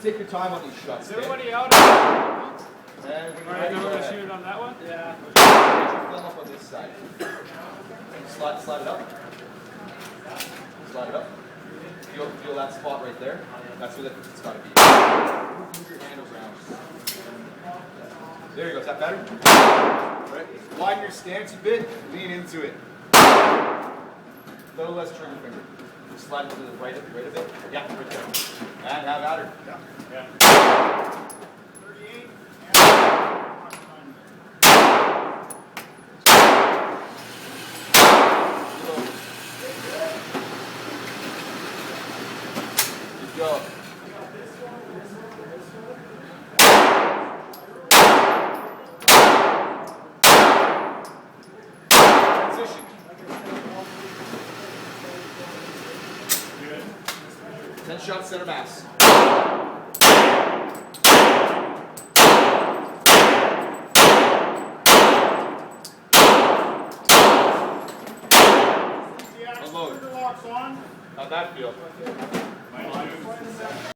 take your time on these shots. Is everybody out? And Alright, then we're going to shoot it on that one? Yeah. Get your film up on this side. Slide it up. Slide it up. Feel that spot right there? That's where it's got to be. Move your hand around. There you go. Is that better? Right. Widen your stance a bit. Lean into it. A little less trigger finger. Slide it to the right a bit. Yeah, right there. And have at her. Yeah. 38. Good go. Transition. Good. 10 shots, center mass. Unload. Locks on. How'd that feel?